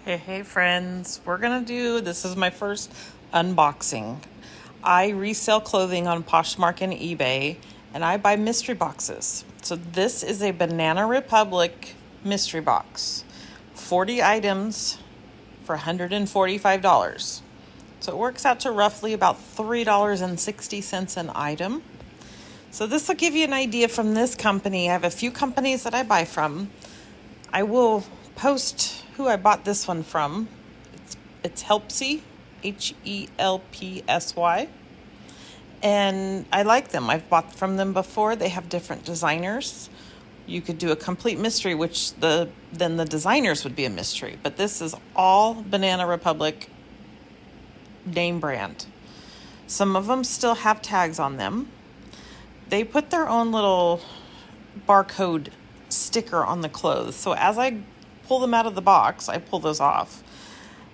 Hey friends, this is my first unboxing. I resell clothing on Poshmark and eBay, and I buy mystery boxes. So this is a Banana Republic mystery box. 40 items for $145. So it works out to roughly about $3.60 an item. So this will give you an idea from this company. I have a few companies that I buy from. I will post who I bought this one from. It's Helpsy, Helpsy. And I like them. I've bought from them before. They have different designers. You could do a complete mystery, then the designers would be a mystery. But this is all Banana Republic name brand. Some of them still have tags on them. They put their own little barcode sticker on the clothes. So as I pull them out of the box, I pull those off.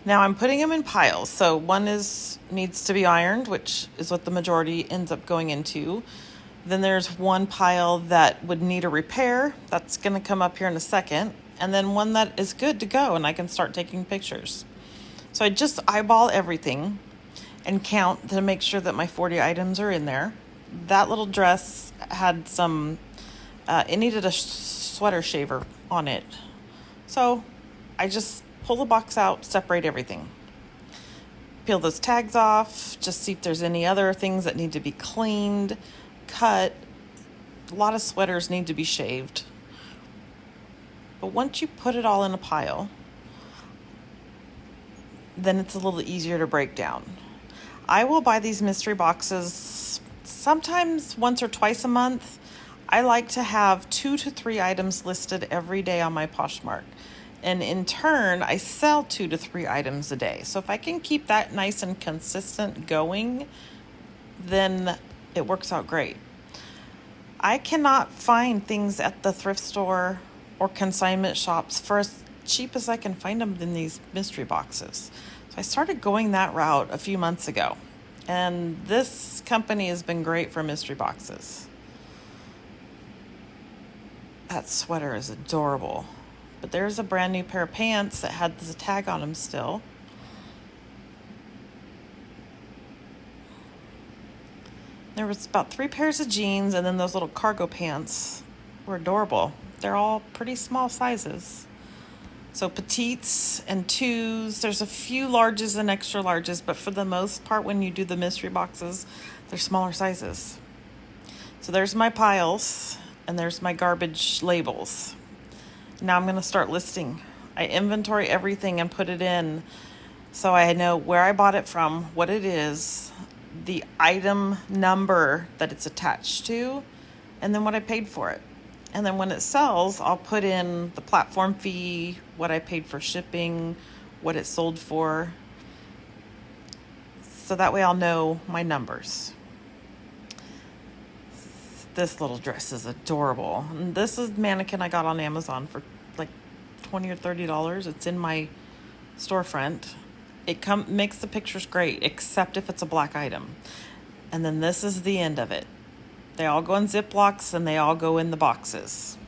Now I'm putting them in piles. So one needs to be ironed, which is what the majority ends up going into. Then there's one pile that would need a repair. That's going to come up here in a second. And then one that is good to go and I can start taking pictures. So I just eyeball everything and count to make sure that my 40 items are in there. That little dress had it needed a sweater shaver on it. So I just pull the box out, separate everything. Peel those tags off, just see if there's any other things that need to be cleaned, cut. A lot of sweaters need to be shaved. But once you put it all in a pile, then it's a little easier to break down. I will buy these mystery boxes sometimes once or twice a month. I like to have 2 to 3 items listed every day on my Poshmark. And in turn, I sell 2 to 3 items a day. So if I can keep that nice and consistent going, then it works out great. I cannot find things at the thrift store or consignment shops for as cheap as I can find them in these mystery boxes. So I started going that route a few months ago. And this company has been great for mystery boxes. That sweater is adorable. But there's a brand new pair of pants that had the tag on them still. There was about 3 pairs of jeans, and then those little cargo pants were adorable. They're all pretty small sizes. So petites and 2s. There's a few larges and extra larges, but for the most part, when you do the mystery boxes, they're smaller sizes. So there's my piles, and there's my garbage labels. Now I'm going to start listing. I inventory everything and put it in so I know where I bought it from, what it is, the item number that it's attached to, and then what I paid for it. And then when it sells, I'll put in the platform fee, what I paid for shipping, what it sold for. So that way I'll know my numbers. This little dress is adorable. And this is a mannequin I got on Amazon for like $20 or $30. It's in my storefront. It makes the pictures great, except if it's a black item. And then this is the end of it. They all go in Ziplocs and they all go in the boxes.